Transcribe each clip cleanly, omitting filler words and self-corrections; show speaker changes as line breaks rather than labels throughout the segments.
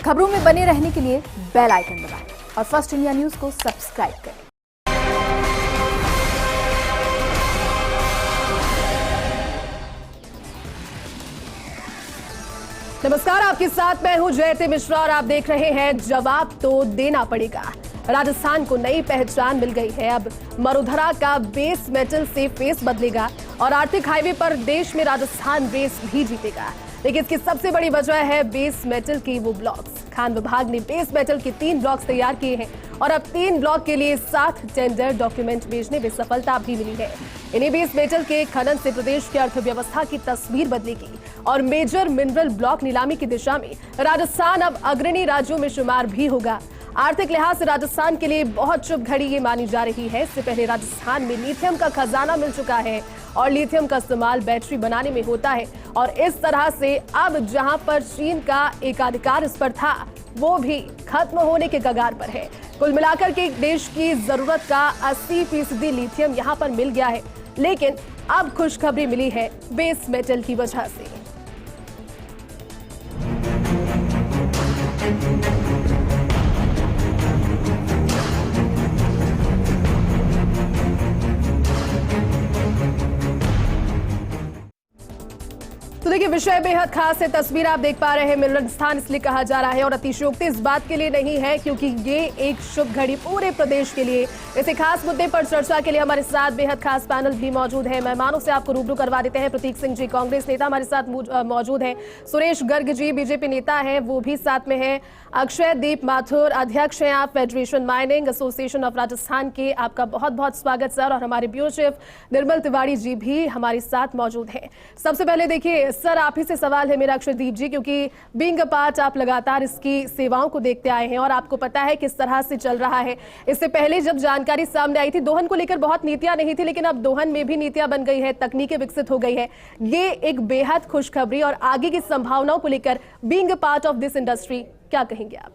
खबरों में बने रहने के लिए बेल आइकन दबाएं और फर्स्ट इंडिया न्यूज को सब्सक्राइब करें। नमस्कार, आपके साथ मैं हूं जयती मिश्रा और आप देख रहे हैं जवाब तो देना पड़ेगा। राजस्थान को नई पहचान मिल गई है। अब मरुधरा का बेस मेटल से फेस बदलेगा और आर्थिक हाईवे पर देश में राजस्थान रेस भी जीतेगा। लेकिन इसकी सबसे बड़ी वजह है बेस मेटल के वो ब्लॉक्स। खान विभाग ने बेस मेटल के 3 ब्लॉक्स तैयार किए हैं और अब 3 ब्लॉक के लिए 7 टेंडर डॉक्यूमेंट भेजने में सफलता भी मिली है। इन्हीं बेस मेटल के खनन से प्रदेश की अर्थव्यवस्था की तस्वीर बदलेगी और मेजर मिनरल ब्लॉक नीलामी की दिशा में राजस्थान अब अग्रणी राज्यों में शुमार भी होगा। आर्थिक लिहाज से राजस्थान के लिए बहुत शुभ घड़ी ये मानी जा रही है। इससे पहले राजस्थान में लिथियम का खजाना मिल चुका है और लिथियम का इस्तेमाल बैटरी बनाने में होता है और इस तरह से अब जहां पर चीन का एकाधिकार इस पर था वो भी खत्म होने के कगार पर है। कुल मिलाकर के देश की जरूरत का 80% लिथियम यहां पर मिल गया है। लेकिन अब खुशखबरी मिली है बेस मेटल की वजह से। तो देखिए, विषय बेहद खास है। तस्वीर आप देख पा रहे हैं, मिनरल स्थान इसलिए कहा जा रहा है और अतिशयोक्ति इस बात के लिए नहीं है क्योंकि ये एक शुभ घड़ी पूरे प्रदेश के लिए। इसे खास मुद्दे पर चर्चा के लिए हमारे साथ बेहद खास पैनल भी मौजूद है। मेहमानों से आपको रूबरू करवा देते हैं। प्रतीक सिंह जी कांग्रेस नेता हमारे साथ मौजूद हैं। सुरेश गर्ग जी बीजेपी नेता हैं, वो भी साथ में हैं। अक्षय दीप माथुर अध्यक्ष हैं आप federation mining association of Rajasthan के। आपका बहुत बहुत स्वागत सर। और हमारे ब्यूरो चीफ निर्मल तिवारी जी भी हमारे साथ मौजूद हैं। सबसे पहले देखिए सर, आप ही से सवाल है मेरा अक्षयदीप जी, क्योंकि बीइंग अ पार्ट आप लगातार इसकी सेवाओं को देखते आए हैं और आपको पता है किस तरह से चल रहा है। इससे पहले जब जानकारी सामने आई थी दोहन को लेकर बहुत नीतियां नहीं थी, लेकिन अब दोहन में भी नीतियां बन गई है, तकनीकें विकसित हो गई है। ये एक बेहद खुशखबरी और आगे की संभावनाओं को लेकर being a part of this industry क्या कहेंगे आप?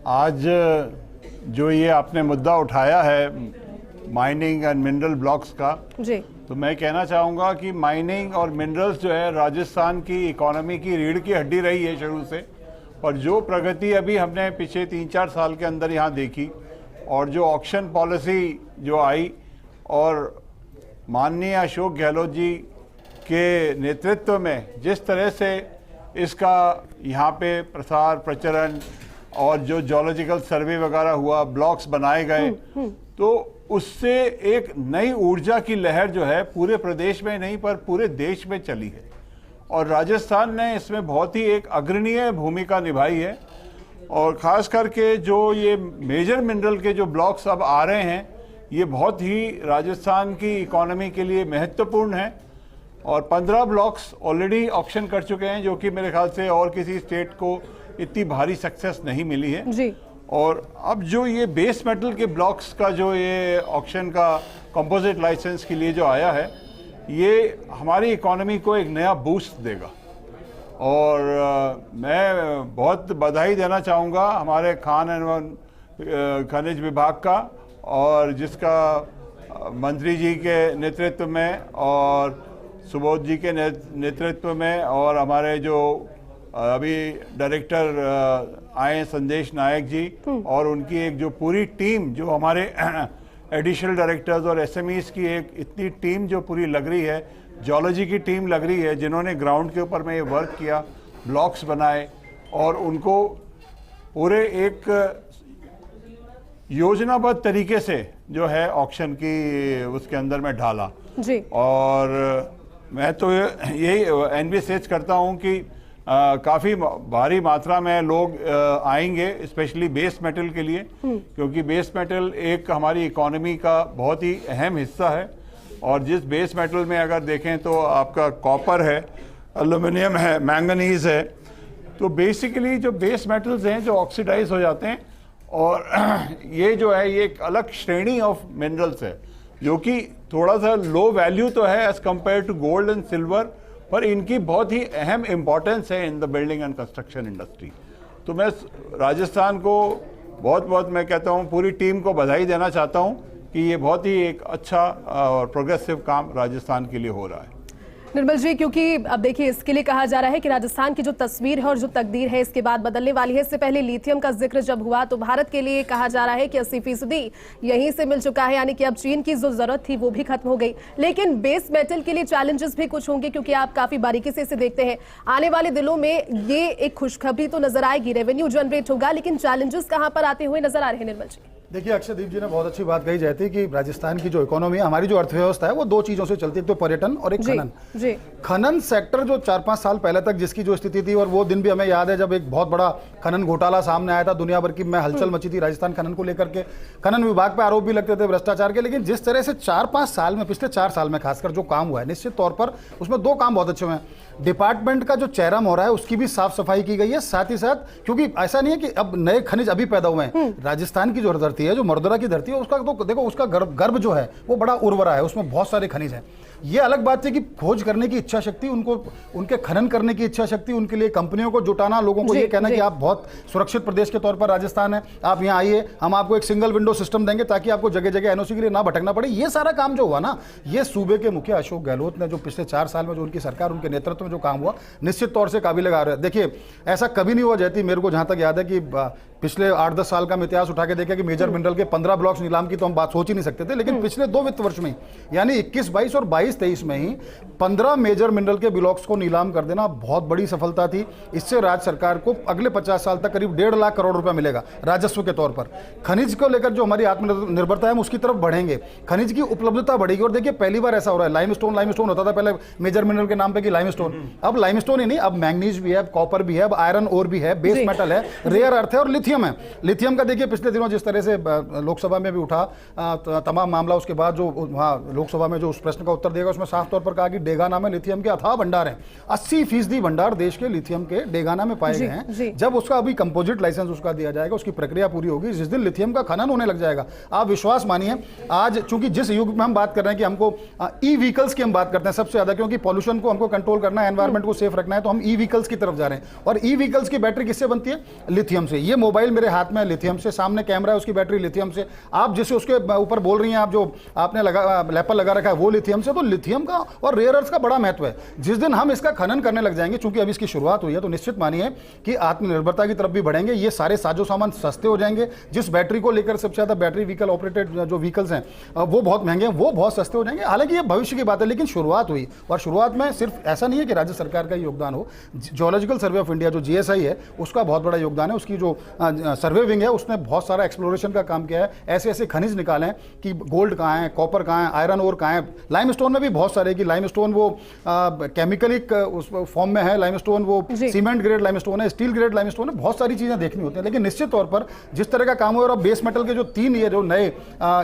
आज जो ये आपने मुद्दा उठाया है माइनिंग एंड मिनरल ब्लॉक्स का
जी, तो
मैं कहना चाहूँगा कि माइनिंग और मिनरल्स जो है राजस्थान की इकोनॉमी की रीढ़ की हड्डी रही है शुरू से। और जो प्रगति अभी हमने पिछले 3-4 साल के अंदर यहाँ देखी और जो ऑक्शन पॉलिसी जो आई और माननीय अशोक गहलोत जी के नेतृत्व में जिस तरह से इसका यहाँ पे प्रसार प्रचलन और जो जियोलॉजिकल सर्वे वगैरह हुआ, ब्लॉक्स बनाए गए, तो उससे एक नई ऊर्जा की लहर जो है पूरे प्रदेश में नहीं पर पूरे देश में चली है और राजस्थान ने इसमें बहुत ही एक अग्रणीय भूमिका निभाई है। और ख़ास करके जो ये मेजर मिनरल के जो ब्लॉक्स अब आ रहे हैं ये बहुत ही राजस्थान की इकोनॉमी के लिए महत्वपूर्ण है और 15 ब्लॉक्स ऑलरेडी ऑक्शन कर चुके हैं, जो कि मेरे ख्याल से और किसी स्टेट को इतनी भारी सक्सेस नहीं मिली है
जी।
और अब जो ये बेस मेटल के ब्लॉक्स का जो ये ऑक्शन का कंपोजिट लाइसेंस के लिए जो आया है ये हमारी इकोनॉमी को एक नया बूस्ट देगा। और मैं बहुत बधाई देना चाहूँगा हमारे खान एवं खनिज विभाग का और जिसका मंत्री जी के नेतृत्व में और सुबोध जी के नेतृत्व में और हमारे जो अभी डायरेक्टर आए संदेश नायक जी और उनकी एक जो पूरी टीम, जो हमारे एडिशनल डायरेक्टर्स और एसएमईज की एक इतनी टीम जो पूरी लग रही है, जियोलॉजी की टीम लग रही है, जिन्होंने ग्राउंड के ऊपर में ये वर्क किया, ब्लॉक्स बनाए और उनको पूरे एक योजनाबद्ध तरीके से जो है ऑक्शन की उसके अंदर में ढाला
जी।
और मैं तो यही एनविसेज करता हूँ कि काफ़ी भारी मात्रा में लोग आएंगे स्पेशली बेस मेटल के लिए, क्योंकि बेस मेटल एक हमारी इकोनॉमी का बहुत ही अहम हिस्सा है। और जिस बेस मेटल में अगर देखें तो आपका कॉपर है, एल्युमिनियम है, मैंगनीज है, तो बेसिकली जो बेस मेटल्स हैं जो ऑक्सीडाइज हो जाते हैं और ये जो है ये एक अलग श्रेणी ऑफ मिनरल्स है जो कि थोड़ा सा लो वैल्यू तो है as compare to gold and silver, पर इनकी बहुत ही अहम इम्पोर्टेंस है in the building and construction industry. तो मैं राजस्थान को बहुत बहुत मैं कहता हूँ पूरी टीम को बधाई देना चाहता हूँ कि ये बहुत ही एक अच्छा और प्रोग्रेसिव काम राजस्थान के लिए हो रहा है।
निर्मल जी, क्योंकि अब देखिए इसके लिए कहा जा रहा है कि राजस्थान की जो तस्वीर है और जो तकदीर है इसके बाद बदलने वाली है। इससे पहले लिथियम का जिक्र जब हुआ तो भारत के लिए कहा जा रहा है कि 80% यहीं से मिल चुका है, यानी कि अब चीन की जो जरूरत थी वो भी खत्म हो गई। लेकिन बेस मेटल के लिए चैलेंजेस भी कुछ होंगे, क्योंकि आप काफी बारीकी से इसे देखते हैं। आने वाले दिनों में ये एक खुशखबरी तो नजर आएगी, रेवेन्यू जनरेट होगा, लेकिन चैलेंजेस कहां पर आते हुए नजर आ रहे हैं निर्मल जी?
देखिए, अक्षयदीप जी ने बहुत अच्छी बात कही जाती है कि राजस्थान की जो इकोनॉमी है, हमारी जो अर्थव्यवस्था है, वो दो चीजों से चलती है, एक तो पर्यटन और एक खनन। खनन सेक्टर जो 4-5 साल पहले तक जिसकी जो स्थिति थी, और वो दिन भी हमें याद है जब एक बहुत बड़ा खनन घोटाला सामने आया था, दुनिया भर की में हलचल मची थी राजस्थान खनन को लेकर के। खनन विभाग पे आरोप भी लगते थे भ्रष्टाचार के, लेकिन जिस तरह से 4-5 साल में, पिछले 4 साल में खासकर जो काम हुआ है, निश्चित तौर पर उसमें 2 काम बहुत अच्छे हुए हैं। डिपार्टमेंट का जो चेहरा हो रहा है उसकी भी साफ सफाई की गई है, साथ ही साथ क्योंकि ऐसा नहीं है कि अब नए खनिज अभी पैदा हुए हैं। राजस्थान की जो धरती है, जो मरुधरा की धरती है, उसका तो देखो, उसका गर्भ जो है वो बड़ा उर्वरा है, उसमें बहुत सारे खनिज हैं। ये अलग बात है कि खोज करने की इच्छा शक्ति, उनको उनके खनन करने की इच्छा शक्ति, उनके लिए कंपनियों को जुटाना, लोगों को ये कहना कि आप बहुत सुरक्षित प्रदेश के तौर पर राजस्थान है, आप यहाँ आइए, हम आपको एक सिंगल विंडो सिस्टम देंगे ताकि आपको जगह जगह एनओसी के लिए ना भटकना पड़े। ये सारा काम जो हुआ ना, ये सूबे के मुखिया अशोक गहलोत ने जो पिछले 4 साल में जो उनकी सरकार, उनके नेतृत्व में जो काम हुआ, निश्चित तौर से काबिल है। देखिए, ऐसा कभी नहीं हुआ जयती, मेरे को जहां तक याद है कि पिछले 8-10 साल का इतिहास उठा के देखा कि मेजर मिनरल के 15 ब्लॉक्स नीलाम की तो हम बात सोच ही नहीं सकते थे, लेकिन पिछले 2 वित्त वर्ष में, यानी 21-22 और 22-23 में ही 15 मेजर मिनरल के ब्लॉक्स को नीलाम कर देना बहुत बड़ी सफलता थी। इससे राज्य सरकार को अगले 50 साल तक करीब 1.5 लाख करोड़ रुपए मिलेगा राजस्व के तौर पर। खनिज को लेकर जो हमारी आत्मनिर्भरता है, हम उसकी तरफ बढ़ेंगे, खनिज की उपलब्धता बढ़ेगी। और देखिए, पहली बार ऐसा हो रहा है, लाइमस्टोन होता था पहले मेजर मिनरल के नाम पे कि लाइमस्टोन, अब लाइमस्टोन ही नहीं, अब मैंगनीज भी है, कॉपर भी है, अब आयरन ओर भी है, बेस मेटल है, रेयर अर्थ है और लिथियम है। लिथियम का देखिए पिछले दिनों जिस तरह से लोकसभा में भी उठा तमाम मामला, उसके बाद जो वहाँ लोकसभा में जो उस प्रश्न का उत्तर देगा उसमें साफ तौर पर कहा कि डेगाना में लिथियम के अथाह भंडार हैं। 80% भंडार देश के लिथियम के डेगाना में पाए गए हैं। जब उसका अभी कंपोजिट लाइसेंस उसका दिया जाएगा, उसकी प्रक्रिया पूरी होगी, जिस दिन लिथियम का खनन होने लग जाएगा, आप विश्वास मानिए, आज चूंकि जिस युग में हम बात कर रहे हैं कि हमको ई व्हीकल्स की हम बात करते हैं सबसे ज्यादा, क्योंकि पॉल्यूशन को हमको कंट्रोल करना है, एनवायरमेंट को सेफ रखना है, तो हम ई व्हीकल्स की तरफ जा रहे हैं। और ई व्हीकल्स की बैटरी किससे बनती है? लिथियम से। ये मोबाइल मेरे हाथ में लिथियम से, सामने कैमरा है उसकी बैटरी लिथियम से, आप जिसे उसके ऊपर बोल रही हैं, आप जो आपने लैपर लगा रखा है वो लिथियम से। तो लिथियम का और रेयर अर्थ का बड़ा महत्व है। जिस दिन हम इसका खनन करने लग जाएंगे, चूंकि अभी इसकी शुरुआत हुई है, तो निश्चित मानिए कि आत्मनिर्भरता की तरफ भी बढ़ेंगे। ये सारे साजो सामान सस्ते हो जाएंगे। जिस बैटरी को लेकर सबसे ज्यादा बैटरी व्हीकल ऑपरेटेड जो व्हीकल्स हैं वो बहुत महंगे हैं, वो बहुत सस्ते हो जाएंगे। हालांकि ये भविष्य की बात है, लेकिन शुरुआत हुई, और शुरुआत में सिर्फ ऐसा नहीं है कि राज्य सरकार का योगदान हो। जियोलॉजिकल सर्वे ऑफ इंडिया जो GSI है, उसका बहुत बड़ा योगदान है। उसकी जो सर्वे विंग है, उसने बहुत सारा एक्सप्लोरेशन का काम किया है। ऐसे ऐसे खनिज निकाले हैं कि गोल्ड कहाँ है, कॉपर कहाँ है, आयरन ओर कहाँ है। लाइमस्टोन में भी बहुत सारे, कि लाइमस्टोन वो केमिकली उस फॉर्म में है, लाइमस्टोन वो सीमेंट ग्रेड लाइमस्टोन है, स्टील ग्रेड लाइमस्टोन है, बहुत सारी चीजें देखनी होती हैं। लेकिन निश्चित तौर पर जिस तरह का काम हो रहा है, बेस मेटल के जो 3 ये जो नए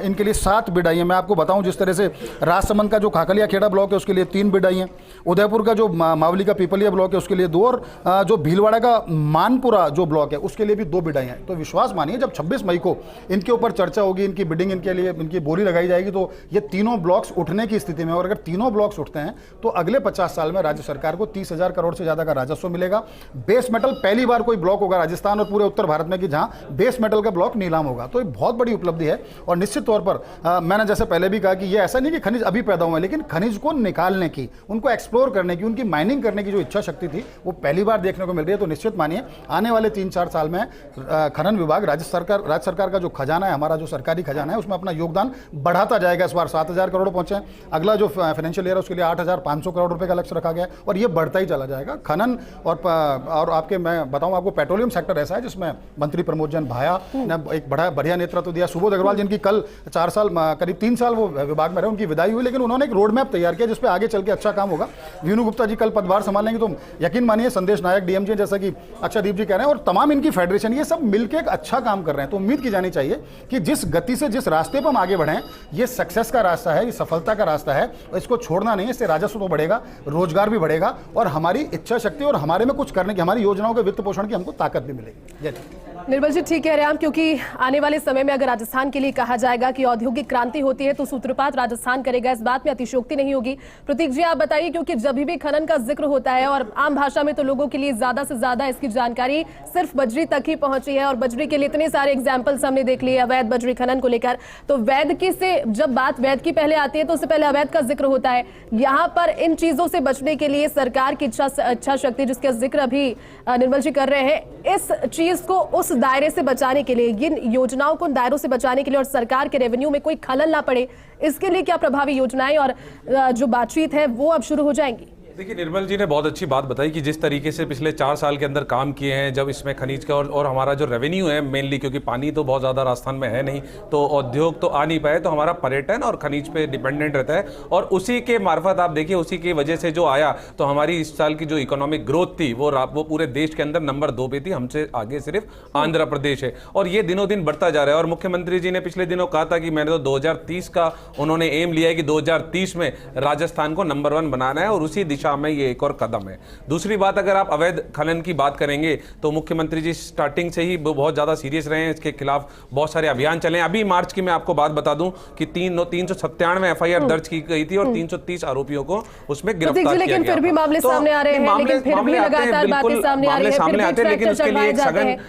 इनके लिए 7 बिड आई है। मैं आपको बताऊं, जिस तरह से राजसमंद का जो खाकलिया खेड़ा ब्लॉक है उसके लिए 3 बिड आई है, उदयपुर का जो मावली का पीपलिया ब्लॉक है उसके लिए 2, और जो भीलवाड़ा का मानपुरा जो ब्लॉक है उसके लिए भी 2 बिड आई हैं। तो विश्वास मानिए, जब 26 मई को इनके ऊपर चर्चा होगी, इनकी बिडिंग, इनके लिए इनकी बोली लगाई जाएगी, तो ये तीनों ब्लॉक्स उठने की स्थिति में, और अगर तीनों ब्लॉक्स उठते हैं तो अगले 50 साल में राज्य सरकार को 30,000 करोड़ से ज्यादा का राजस्व मिलेगा। बेस मेटल पहली बार कोई ब्लॉक होगा राजस्थान और पूरे उत्तर भारत में कि जहां बेस मेटल का ब्लॉक नीलाम होगा। तो ये बहुत बड़ी उपलब्धि है। और निश्चित तौर पर मैंने जैसे पहले भी कहा कि ये ऐसा नहीं कि खनिज अभी पैदा हुए हैं, लेकिन खनिज को निकालने की, उनको एक्सप्लोर करने की, उनकी माइनिंग करने की जो इच्छा शक्ति थी वो पहली बार देखने को मिल रही है। तो निश्चित मानिए, आने वाले 3-4 साल में खनन विभाग, राज्य सरकार का जो खजाना है, हमारा जो सरकारी खजाना है, उसमें अपना योगदान बढ़ाता जाएगा। इस बार 7,000 करोड़ पहुंचे, अगला जो फाइनेंशियल ईयर है उसके लिए 8,500 करोड़ रुपए का लक्ष्य रखा गया है, और ये बढ़ता ही चला जाएगा। खनन और आपके, मैं बताऊं आपको, पेट्रोलियम सेक्टर ऐसा है जिसमें मंत्री प्रमोद जैन भाया ने एक बड़ा बढ़िया नेतृत्व दिया। सुबोध अग्रवाल जिनकी कल 4 साल, करीब 3 साल वो विभाग में रहे, उनकी विदाई हुई, लेकिन उन्होंने एक रोड मैप तैयार किया जिसपे आगे चल के अच्छा काम होगा। वीनू गुप्ता जी कल पदभार संभालेंगे, तो यकीन मानिए संदेश नायक DMG, जैसा कि अक्षयदीप जी कह रहे हैं, और तमाम इनकी फेडरेशन, ये सब मिलकर एक अच्छा काम कर रहे हैं। तो उम्मीद की जानी चाहिए कि जिस गति से, जिस रास्ते पर हम आगे बढ़े, ये सक्सेस का रास्ता है, ये सफलता का रास्ता है, इसको छोड़ना नहीं है। इससे राजस्व तो बढ़ेगा, रोजगार भी बढ़ेगा, और हमारी इच्छा शक्ति और हमारे में कुछ करने की, हमारी योजनाओं के वित्त पोषण की हमको ताकत भी मिलेगी। जय
निर्मल जी ठीक कह रहे हैं हम, क्योंकि आने वाले समय में अगर राजस्थान के लिए कहा जाएगा कि औद्योगिक क्रांति होती है तो सूत्रपात राजस्थान करेगा, इस बात में अतिशयोक्ति नहीं होगी। प्रतीक जी आप बताइए, क्योंकि जब भी खनन का जिक्र होता है और आम भाषा में तो लोगों के लिए ज्यादा से ज्यादा इसकी जानकारी सिर्फ बजरी तक ही पहुंची है और बजरी के लिए इतने सारे एग्जाम्पल्स हमने देख लिए अवैध बजरी खनन को लेकर। तो वैध की से जब बात वैध की पहले आती है तो उससे पहले अवैध का जिक्र होता है। यहाँ पर इन चीजों से बचने के लिए सरकार की इच्छा शक्ति जिसका जिक्र अभी निर्मल जी कर रहे हैं, इस चीज को उस दायरे से बचाने के लिए, इन योजनाओं को दायरों से बचाने के लिए और सरकार के रेवेन्यू में कोई खलल ना पड़े, इसके लिए क्या प्रभावी योजनाएं और जो बातचीत है वो अब शुरू हो जाएंगी?
देखिए, निर्मल जी ने बहुत अच्छी बात बताई कि जिस तरीके से पिछले 4 साल के अंदर काम किए हैं, जब इसमें खनिज का और हमारा जो रेवेन्यू है मेनली, क्योंकि पानी तो बहुत ज़्यादा राजस्थान में है नहीं, तो उद्योग तो आ नहीं पाए, तो हमारा पर्यटन और खनिज पे डिपेंडेंट रहता है। और उसी के मार्फत आप देखिए, उसी की वजह से जो आया, तो हमारी इस साल की जो इकोनॉमिक ग्रोथ थी वो पूरे देश के अंदर नंबर 2 पे थी, हमसे आगे सिर्फ आंध्र प्रदेश है। और ये दिनों दिन बढ़ता जा रहा है। और मुख्यमंत्री जी ने पिछले दिनों कहा था कि मैंने तो 2030 का उन्होंने एम लिया है कि 2030 में राजस्थान को नंबर 1 बनाना है, और उसी दिशा में ये एक और कदम है। दूसरी बात, अगर आप अवैध खनन की बात करेंगे तो मुख्यमंत्री जी स्टार्टिंग से ही बहुत ज्यादा सीरियस रहे हैं, इसके खिलाफ बहुत सारे अभियान चले। अभी मार्च की मैं आपको बात बता दूं कि 397 एफआईआर दर्ज की गई थी और 330 आरोपियों को उसमें गिरफ्तार किया गया।
लेकिन फिर भी मामले सामने आ रहे हैं, लेकिन फिर भी लगातार बातें सामने आ रही है,
सामने आते हैं, लेकिन उसके लिए एक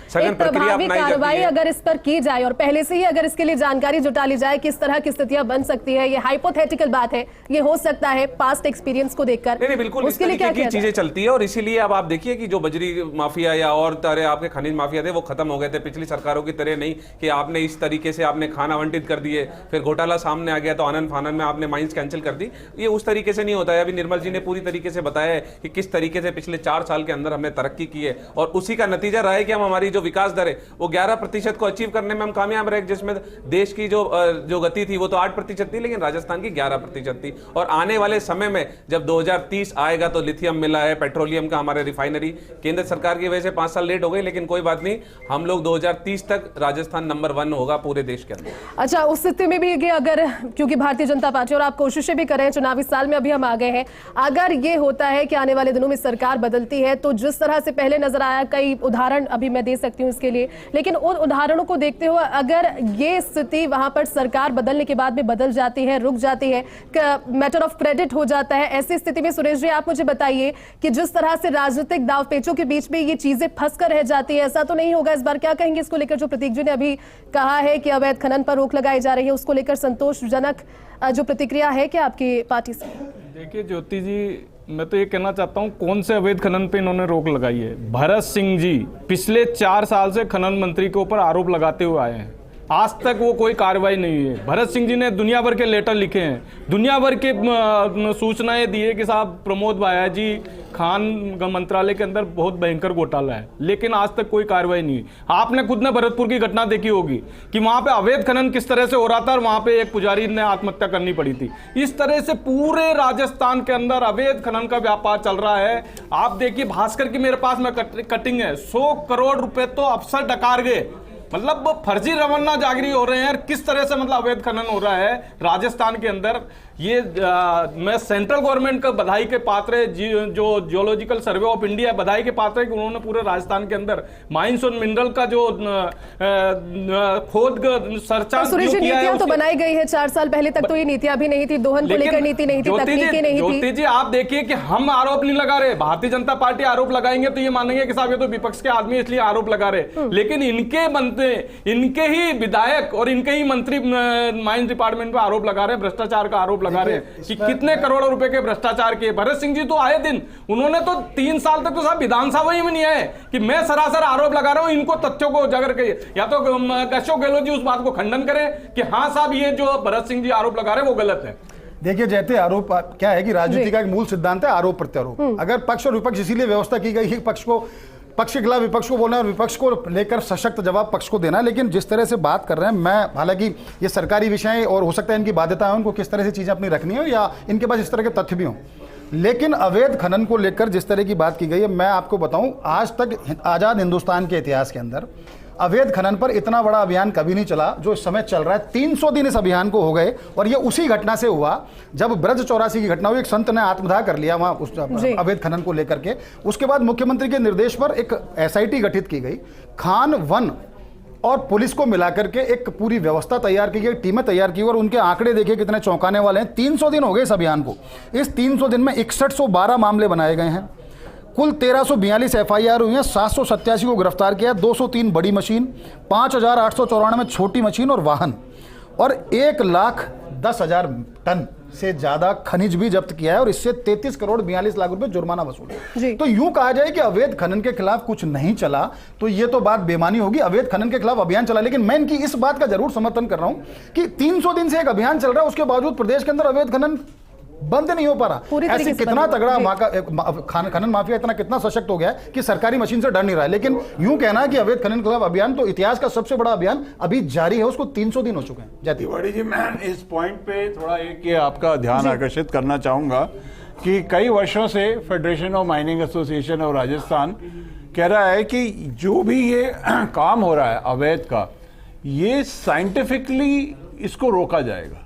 सघन प्रक्रिया अपनाई जाती है।
अगर इस पर की जाए और पहले से ही अगर इसके लिए जानकारी जुटा ली जाए, किस तरह की स्थितियां बन सकती है, ये हाइपोथेटिकल बात है, ये हो सकता है पास्ट एक्सपीरियंस को देखकर,
बिल्कुल
उसके लिए क्या
चीजें चलती है। और इसीलिए अब आप देखिए कि जो बजरी माफिया या और तरह आपके खनिज माफिया थे वो खत्म हो गए थे। पिछली सरकारों की तरह नहीं कि आपने इस तरीके से आपने खान आवंटित कर दिए, फिर घोटाला सामने आ गया तो आनंद फानन में आपने माइंस कैंसिल कर दी। ये उस तरीके से नहीं होता है। अभी निर्मल जी ने पूरी तरीके से बताया है कि किस तरीके से पिछले 4 साल के अंदर हमने तरक्की की है, और उसी का नतीजा रहा है कि हम हमारी जो विकास दर है वो 11% को अचीव करने में हम कामयाब रहे, जिसमें देश की जो गति थी वो तो 8% थी, लेकिन राजस्थान की 11% थी। और आने वाले समय में जब 2030 आएगा तो लिथियम मिला है, पेट्रोलियम का हमारे रिफाइनरी, केंद्र सरकार की वजह से 5 साल लेट हो गई, लेकिन कोई बात नहीं, हम लोग 2030 तक राजस्थान नंबर 1 होगा पूरे देश के अंदर।
अच्छा, उस स्थिति में भी अगर, क्योंकि भारतीय जनता पार्टी और आप कोशिशें भी कर रहे हैं, चुनावी साल में अभी हम आ गए हैं, अगर ये होता है कि आने वाले दिनों में सरकार बदलती है तो जिस तरह से पहले नजर आया, कई उदाहरण अभी मैं दे सकती हूँ इसके लिए, लेकिन उन उदाहरणों को देखते हुए अगर ये स्थिति वहां पर सरकार बदलने के बाद में बदल जाती है, रुक जाती है, मैटर ऑफ क्रेडिट हो जाता है, ऐसी स्थिति में सुरेश जी आप मुझे बताइए कि जिस तरह से राजनीतिक दावपेचों के बीच में ये चीजें फंस कर रह जाती है, ऐसा तो नहीं होगा इस बार? क्या कहेंगे इसको लेकर? जो प्रतीक जी ने अभी कहा है कि अवैध खनन पर रोक लगाई जा रही है, उसको लेकर संतोषजनक जो प्रतिक्रिया है क्या आपकी पार्टी से?
देखिए ज्योति जी, मैं तो ये कहना चाहता हूँ, कौन से अवैध खनन पे इन्होंने रोक लगाई है? भरत सिंह जी पिछले 4 साल से खनन मंत्री के ऊपर आरोप लगाते हुए आए हैं, आज तक वो कोई कार्रवाई नहीं हुई है। भरत सिंह जी ने दुनिया भर के लेटर लिखे हैं, दुनिया भर के सूचनाएं दी है कि साहब प्रमोद भाया जी, खान मंत्रालय के अंदर बहुत भयंकर घोटाला है, लेकिन आज तक कोई कार्रवाई नहीं हुई। आपने खुद ने भरतपुर की घटना देखी होगी कि वहां पे अवैध खनन किस तरह से हो रहा था और वहां पे एक पुजारी ने आत्महत्या करनी पड़ी थी। इस तरह से पूरे राजस्थान के अंदर अवैध खनन का व्यापार चल रहा है। आप देखिए, भास्कर की मेरे पास में कटिंग है, 100 करोड़ रुपए तो अफसर डकार गए, मतलब फर्जी रवाना जागरी हो रहे हैं। किस तरह से मतलब अवैध खनन हो रहा है राजस्थान के अंदर, ये मैं सेंट्रल गवर्नमेंट का बधाई के पात्र है, जो जियोलॉजिकल सर्वे ऑफ इंडिया बधाई के पात्र है कि उन्होंने पूरे राजस्थान के अंदर माइंस और मिनरल का जो खोद सर्चा
सुरेश, नीतियां तो बनाई गई है 4 साल पहले तक, तो ये नीतियां भी नहीं थी, दोहन को लेकर नीति नहीं थी, तकनीकी नहीं थी।
ज्योति जी आप देखिए कि हम आरोप नहीं लगा रहे, भारतीय जनता पार्टी आरोप लगाएंगे तो ये मानेंगे कि साहब ये तो विपक्ष के आदमी इसलिए आरोप लगा रहे, लेकिन इनके बनते, इनके ही विधायक और इनके ही मंत्री माइंस डिपार्टमेंट पे आरोप लगा रहे हैं, भ्रष्टाचार का आरोप लगा रहे हैं कि कितने करोड़ों रुपए के भ्रष्टाचार किए। भरत सिंह जी तो आए दिन, उन्होंने तो 3 साल तक तो साहब विधानसभा ही में नहीं आए कि मैं सरासर आरोप लगा रहा हूं, इनको तथ्यों को उजागर करिए, या तो अशोक गहलोत जी उस बात को खंडन करें कि हाँ साहब ये जो भरत सिंह जी आरोप लगा रहे हैं वो गलत है।
देखिए जैसे आरोप क्या है कि राजनीति का एक मूल सिद्धांत है आरोप प्रत्यारोप। अगर पक्ष और विपक्ष इसीलिए व्यवस्था की गई है पक्ष के खिलाफ विपक्ष को बोलना और विपक्ष को लेकर सशक्त जवाब पक्ष को देना। लेकिन जिस तरह से बात कर रहे हैं, मैं हालांकि ये सरकारी विषय और हो सकता है इनकी बाध्यता है, उनको किस तरह से चीजें अपनी रखनी हो या इनके पास इस तरह के तथ्य भी हों, लेकिन अवैध खनन को लेकर जिस तरह की बात की गई है, मैं आपको बताऊं, आज तक आजाद हिंदुस्तान के इतिहास के अंदर अवैध खनन पर इतना बड़ा अभियान कभी नहीं चला जो इस समय चल रहा है। 300 दिन इस अभियान को हो गए और ये उसी घटना से हुआ जब ब्रज 84 की घटना हुई। एक संत ने आत्मदाह कर लिया वहां उस अवैध खनन को लेकर के। उसके बाद मुख्यमंत्री के निर्देश पर एक SIT गठित की गई, खान, वन और पुलिस को मिलाकर के एक पूरी व्यवस्था तैयार की गई, टीमें तैयार की और उनके आंकड़े देखिए कितने चौंकाने वाले हैं। 300 दिन हो गए इस अभियान को। इस 300 दिन में 6112 मामले बनाए गए हैं, कुल 1342 FIR हुई हैं, 787 को गिरफ्तार किया, 203 बड़ी मशीन, 5894 छोटी मशीन और वाहन, और 1,10,000 टन से ज्यादा खनिज भी जब्त किया है और इससे 33 करोड़ 42 लाख रुपए जुर्माना वसूला। तो यूं कहा जाए कि अवैध खनन के खिलाफ कुछ नहीं चला तो ये तो बात बेमानी होगी। अवैध खनन के खिलाफ अभियान चला, लेकिन मैं इनकी इस बात का जरूर समर्थन कर रहा हूं कि 300 दिन से एक अभियान चल रहा है, उसके बावजूद प्रदेश के अंदर अवैध खनन बंद नहीं हो पा रहा। ऐसे कितना तगड़ा खनन माफिया इतना कितना सशक्त हो गया है कि सरकारी मशीन से डर नहीं रहा है। लेकिन यूं कहना है कि अवैध खनन के खिलाफ अभियान तो इतिहास का सबसे बड़ा अभियान अभी जारी है, उसको 300 दिन हो चुके हैं। जय
तिवारी जी, मैं इस पॉइंट पे थोड़ा एक आपका ध्यान आकर्षित करना चाहूंगा कि कई वर्षों से federation of mining association of Rajasthan कह रहा है कि जो भी ये काम हो रहा है अवैध का, ये साइंटिफिकली इसको रोका जाएगा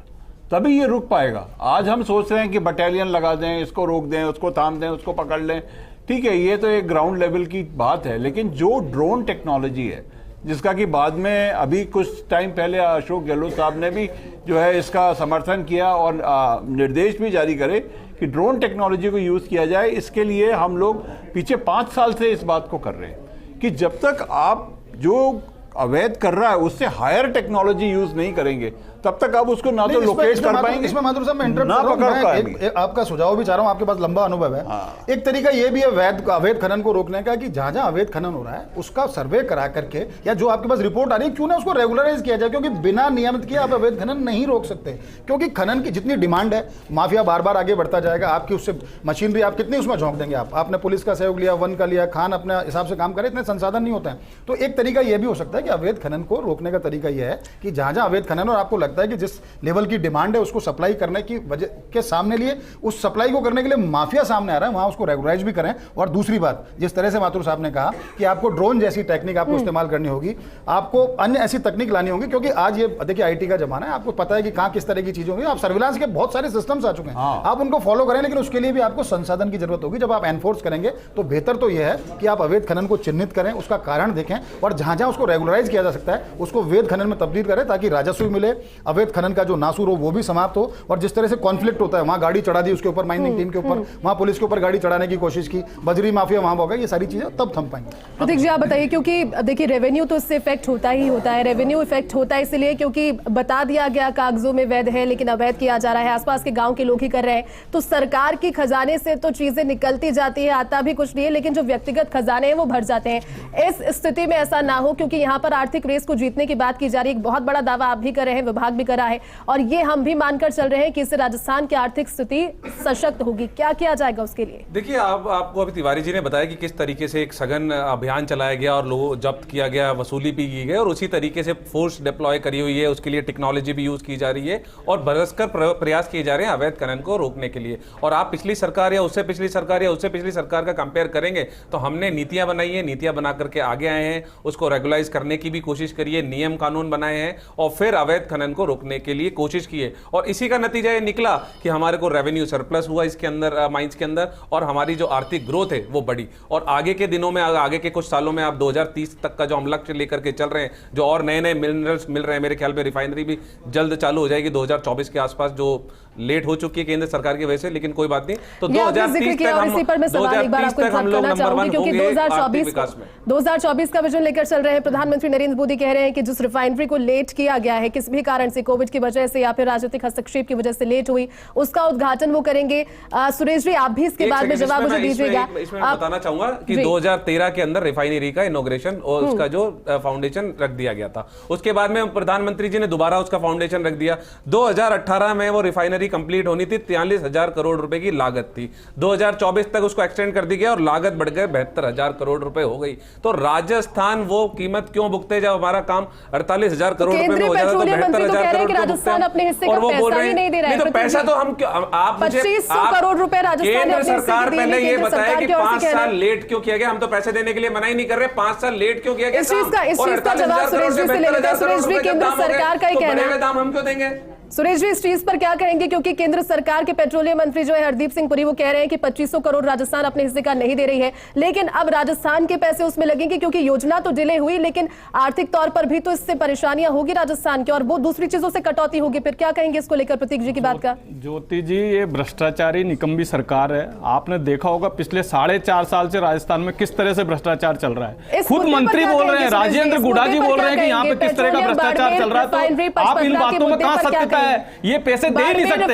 तभी ये रुक पाएगा। आज हम सोच रहे हैं कि बटालियन लगा दें, इसको रोक दें, उसको थाम दें, उसको पकड़ लें, ठीक है, ये तो एक ग्राउंड लेवल की बात है। लेकिन जो ड्रोन टेक्नोलॉजी है, जिसका कि बाद में अभी कुछ टाइम पहले अशोक गहलोत साहब ने भी जो है इसका समर्थन किया और निर्देश भी जारी करे कि ड्रोन टेक्नोलॉजी को यूज़ किया जाए। इसके लिए हम लोग पीछे 5 साल से इस बात को कर रहे हैं कि जब तक आप जो अवैध कर रहा है उससे हायर टेक्नोलॉजी यूज नहीं करेंगे तब तक आप उसको ना तो लोकेट कर पाएंगे।
इसमें माधुर साहब मैं इंटरप्ट कर रहा हूं, आपका सुझाव भी चाह रहा हूं, आपके पास लंबा अनुभव है। एक तरीका ये भी है अवैध खनन को रोकने का कि जहां जहां अवैध खनन हो रहा है उसका सर्वे करा करके या जो आपके पास रिपोर्ट आ रही है क्यों ना उसको रेगुलराइज किया जाए, क्योंकि बिना नियमित किए आप अवैध खनन नहीं रोक सकते। क्योंकि खनन की जितनी डिमांड है, माफिया बार बार आगे बढ़ता जाएगा, आपकी उससे मशीनरी आप कितनी उसमें झोंक देंगे। आपने पुलिस का सहयोग लिया, वन का लिया, खान अपने हिसाब से काम करे, इतने संसाधन नहीं होते हैं। तो एक तरीका यह भी हो सकता है कि अवैध खनन को रोकने का तरीका यह है कि जहां जहां अवैध खनन और आपको लगता है कि जिस लेवल की डिमांड है उसको सप्लाई करने की वजह के सामने लिए उस सप्लाई को करने के लिए माफिया सामने आ रहा है, वहां उसको रेगुलराइज भी करें। और दूसरी बात, जिस तरह से माथुर साहब ने कहा कि आपको ड्रोन जैसी टेक्निक आपको इस्तेमाल करनी होगी, आपको अन्य ऐसी तकनीक लानी होगी, क्योंकि आज ये देखिए IT का जमाना है, आपको पता है कि कहां किस तरह की चीजें होंगी। आप सर्विलांस के बहुत सारे सिस्टम्स आ चुके हैं, आप उनको फॉलो करें, लेकिन उसके लिए भी आपको संसाधन की जरूरत होगी। जब आप एनफोर्स करेंगे तो बेहतर तो यह है कि आप अवैध खनन को चिन्हित करें, उसका कारण देखें और जहां जहां उसको रेगुलराइज किया जा सकता है उसको वैध खनन में तब्दील करें, ताकि राजस्व मिले, अवैध खनन का जो नासूर हो वो भी समाप्त हो। और जिस तरह से कॉन्फ्लिक्ट होता है, वहां गाड़ी चढ़ा दी उसके ऊपर, माइनिंग टीम के ऊपर, वहां पुलिस के ऊपर गाड़ी चढ़ाने की कोशिश की, बजरी माफिया वहां होगा, ये सारी चीजें तब थम पाएंगे।
प्रतीक जी आप बताइए, क्योंकि देखिए रेवेन्यू तो इससे इफेक्ट होता ही होता है। रेवेन्यू इफेक्ट होता है इसलिए क्योंकि बता दिया गया कागजों में वैध है, लेकिन अवैध किया जा रहा है, आसपास के गांव के लोग ही कर रहे हैं, तो सरकार की खजाने से तो चीजें निकलती जाती है, आता भी कुछ नहीं है, लेकिन जो व्यक्तिगत खजाने हैं वो भर जाते हैं। इस स्थिति में ऐसा ना हो, क्योंकि यहाँ पर आर्थिक रेस को जीतने की बात की जा रही है, एक बहुत बड़ा दावा आप भी कर रहे हैं, विभाग भी कर रहा है, और ये हम भी मानकर चल रहे हैं कि इससे राजस्थान की आर्थिक स्थिति सशक्त होगी। क्या किया जाएगा उसके लिए?
देखिए, आपको अभी तिवारी जी ने बताया कि किस तरीके से एक सघन अभियान चलाया गया और लोग जब्त किया गया, वसूली भी की गई, और उसी तरीके से फोर्स डिप्लॉय करी हुई है, उसके लिए टेक्नोलॉजी भी यूज की जा रही है और बरसकर प्रयास किए जा रहे हैं अवैध खनन को रोकने के लिए। और आप पिछली सरकार या उससे पिछली सरकार या उससे पिछली सरकार का कंपेयर करेंगे तो हमने नीतियां बनाई है, नीतियां बना करके आगे आए हैं, उसको रेगुलाइज करने की भी कोशिश करी है, नियम कानून बनाए हैं और फिर अवैध खनन को रोकने के लिए कोशिश की है। और इसी का नतीजा ये निकला कि हमारे को रेवेन्यू सरप्लस हुआ इसके अंदर, माइंस के अंदर, और हमारी जो आर्थिक ग्रोथ है वो बढ़ी। और आगे के दिनों में, आगे के कुछ सालों में आप 2030 तक का जो हम लक्ष्य लेकर के चल रहे हैं, जो और नए नए मिनरल्स मिल रहे हैं, मेरे ख्याल में रिफाइनरी भी जल्द चालू हो जाएगी 2024 के आसपास, जो लेट हो चुकी है केंद्र सरकार की वजह से, लेकिन कोई बात नहीं। तो 2030 तक हम लोग नंबर 1 होंगे आर्थिक विकास में।
2024 का विजन लेकर चल रहे हैं। प्रधानमंत्री नरेंद्र मोदी कह रहे हैं कि जिस रिफाइनरी को लेट किया गया है, किसी भी कारण से, कोविड की वजह से या फिर राजनीतिक हस्तक्षेप की वजह से लेट हुई, उसका उद्घाटन वो करेंगे। सुरेश जी आप भी इसके बाद में जवाब मुझे दीजिएगा।
इसमें बताना चाहूंगा कि 2013 के अंदर रिफाइनरी का इनॉग्रेशन और उसका जो फाउंडेशन रख दिया गया था, उसके बाद में प्रधानमंत्री जी ने दोबारा उसका फाउंडेशन रख दिया। 2018 में वो रिफाइनरी रिफाइनरी कंप्लीट होनी थी, 43,000 करोड़ रुपए की लागत थी। 2024 तक उसको एक्सटेंड कर दी गया और लागत बढ़ गए 72,000 करोड़ रुपए हो गई। तो राजस्थान वो कीमत क्यों भुगते जब हमारा काम 48,000 करोड़ रुपए में हो जाता तो 72,000 करोड़
राजस्थान अपने हिस्से का पैसा ही नहीं दे रहा है।
तो पैसा तो हम आप
2500 करोड़ रुपए राजस्थान
केंद्र सरकार पहले ये बताया कि 5 साल लेट क्यों किया गया। हम तो पैसे देने के लिए मना ही नहीं कर रहे, 5 साल लेट क्यों किया गया।
इस चीज का जवाब सुरेश जी से ले लेते हैं। सुरेश जी, केंद्र सरकार का ही कहना है,
दाम हम क्यों देंगे?
सुरेश जी इस चीज पर क्या कहेंगे, क्योंकि केंद्र सरकार के पेट्रोलियम मंत्री जो है हरदीप सिंह पुरी वो कह रहे हैं कि 2500 करोड़ राजस्थान अपने हिस्से का नहीं दे रही है, लेकिन अब राजस्थान के पैसे उसमें लगेंगे क्योंकि योजना तो डिले हुई, लेकिन आर्थिक तौर पर भी तो इससे परेशानियां होगी राजस्थान की और वो दूसरी चीजों से कटौती होगी। फिर क्या कहेंगे इसको लेकर प्रतीक जी की बात का?
ज्योति जी, ये भ्रष्टाचारी निकम्बी सरकार है। आपने देखा होगा पिछले 4.5 साल से राजस्थान में किस तरह से भ्रष्टाचार चल रहा है। खुद मंत्री बोल रहे हैं, राजेंद्र गुडा जी बोल रहे हैं कि यहाँ पे किस तरह का भ्रष्टाचार चल रहा है। तो आप इन बातों में कहां सत्यता है? ये पैसे दे नहीं सकते,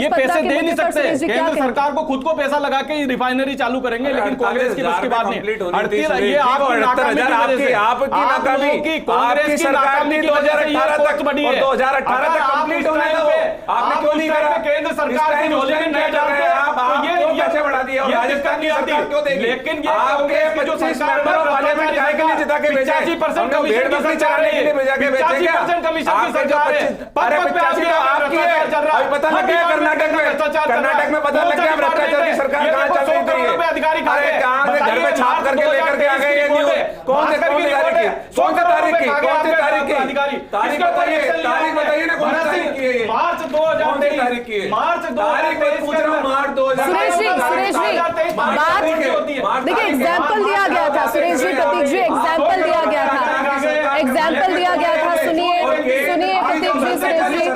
ये पैसे दे नहीं सकते। केंद्र सरकार को खुद को पैसा लगा के रिफाइनरी चालू करेंगे, लेकिन कांग्रेस की बस की बात नहीं। ये आपकी नाकामी की वजह से, आप लोगों की कांग्रेस की नाकामी की वजह से ये पोस्ट बढ़ी है।
2018 तक कंप्लीट होना है, आपने क्यों नहीं करा?
केंद्र सरकार की झोली में नहीं डालते आप, ये
पैसे बढ़ा दिए और राजस्थान की सरकार क्यों देगी?
लेकिन ये
आपके 25 मेंबर ऑफ पार्लियामेंट काय के लिए जिता के भेजा?
85% कमीशन की सरकार है, 85% कमीशन की सरकार है।
अरे 85 तो आपकी है। अभी पता लग गया कर्नाटक में पता लग गया भ्रष्टाचार की सरकार कहां चल रही है।
अधिकारी
अरे कहां से घर में छाप करके लेकर के आ गए ये न्यूज़? कौन सी तारीख की? कौन सी तारीख की? कौन सी तारीख की? तारीख बताइए ना, कौन सी तारीख की है ये?
मार्च 2023
तारीख की है।
मार्च
तारीख पूछ रहा हूं, मार्च 2023।
सुरेश जी बात देखिए, एग्जाम्पल दिया गया था। सुरेश जी, प्रतीक जी, एग्जाम्पल दिया गया था, एग्जाम्पल दिया गया था। सुनिए प्रतीक जी, सुरेश जी,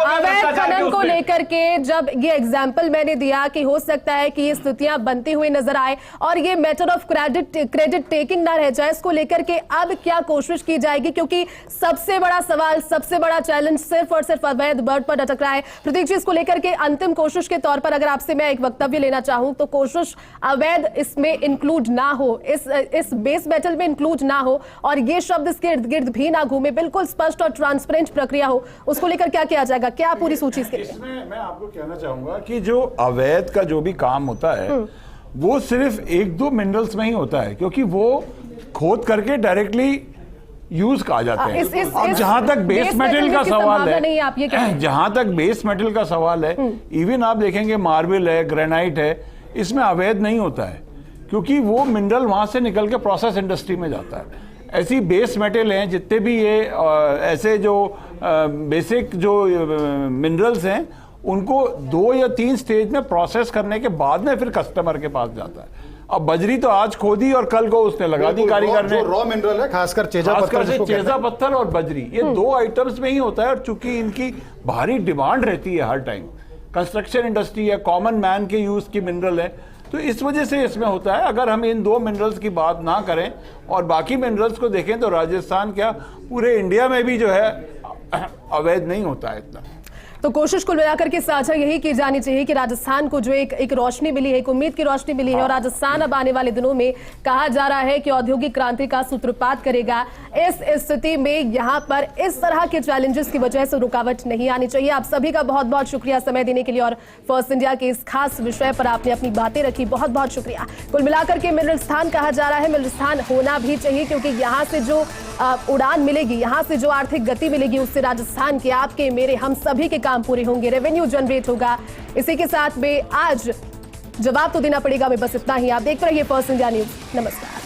अवैध खनन को लेकर के जब ये एग्जाम्पल मैंने दिया कि हो सकता है कि ये स्थितियां बनती हुई नजर आए और ये मैटर ऑफ क्रेडिट टेकिंग ना रह जाए, इसको लेकर के अब क्या कोशिश की जाएगी, क्योंकि सबसे बड़ा सवाल, सबसे बड़ा चैलेंज सिर्फ और सिर्फ अवैध बर्ड पर अटक रहा है। प्रतीक जी, इसको लेकर के अंतिम कोशिश के तौर पर अगर आपसे मैं एक वक्तव्य लेना चाहूं तो कोशिश अवैध इसमें इंक्लूड ना हो, इस बेस मेटल में इंक्लूड ना हो और ये शब्द इसके इर्द गिर्द भी ना घूमे, बिल्कुल स्पष्ट और ट्रांसपेरेंट प्रक्रिया हो, उसको लेकर क्या किया जाएगा? क्या पूरी सूची इसके लिए?
इसमें मैं आपको कहना चाहूंगा कि जो अवैध का जो भी काम होता है वो सिर्फ 1-2 मिनरल्स में ही होता है, क्योंकि वो खोद करके डायरेक्टली यूज कहा जाते हैं। अब जहां तक बेस मेटल का सवाल है, जहां तक बेस मेटल का सवाल है, इवन आप देखेंगे मार्बल है, ग्रेनाइट है, इसमें अवैध नहीं होता है, क्योंकि वो मिनरल वहां से निकल के प्रोसेस इंडस्ट्री में जाता है। ऐसी बेस मेटल हैं जितने भी ये ऐसे जो बेसिक जो मिनरल्स हैं, उनको 2 या 3 स्टेज में प्रोसेस करने के बाद में फिर कस्टमर के पास जाता है। अब बजरी तो आज खोदी और कल को उसने लगा दी कारीगर ने।
रॉ मिनरल है, खासकर चेजा
पत्थर और बजरी, ये 2 आइटम्स में ही होता है। और चूंकि इनकी भारी डिमांड रहती है हर टाइम, कंस्ट्रक्शन इंडस्ट्री है, कॉमन मैन के यूज की मिनरल है, तो इस वजह से इसमें होता है। अगर हम इन 2 मिनरल्स की बात ना करें और बाकी मिनरल्स को देखें तो राजस्थान क्या पूरे इंडिया में भी जो है अवैध नहीं होता है इतना।
तो कोशिश कुल मिलाकर के साझा यही की जानी चाहिए कि राजस्थान को जो एक रोशनी मिली है, एक उम्मीद की रोशनी मिली है और राजस्थान अब आने वाले दिनों में कहा जा रहा है कि औद्योगिक क्रांति का सूत्रपात करेगा। इस स्थिति में यहाँ पर इस तरह के चैलेंजेस की वजह से रुकावट नहीं आनी चाहिए। आप सभी का बहुत बहुत शुक्रिया समय देने के लिए और फर्स्ट इंडिया के इस खास विषय पर आपने अपनी बातें रखी, बहुत बहुत शुक्रिया। कुल मिलाकर के मिनरल स्थान कहा जा रहा है, मिनरल स्थान होना भी चाहिए, क्योंकि यहाँ से जो उड़ान मिलेगी, यहाँ से जो आर्थिक गति मिलेगी, उससे राजस्थान के, आपके, मेरे, हम सभी के काम पूरे होंगे, रेवेन्यू जनरेट होगा। इसी के साथ में आज जवाब तो देना पड़ेगा में बस इतना ही। आप देखते रहिए फर्स्ट इंडिया न्यूज। नमस्कार।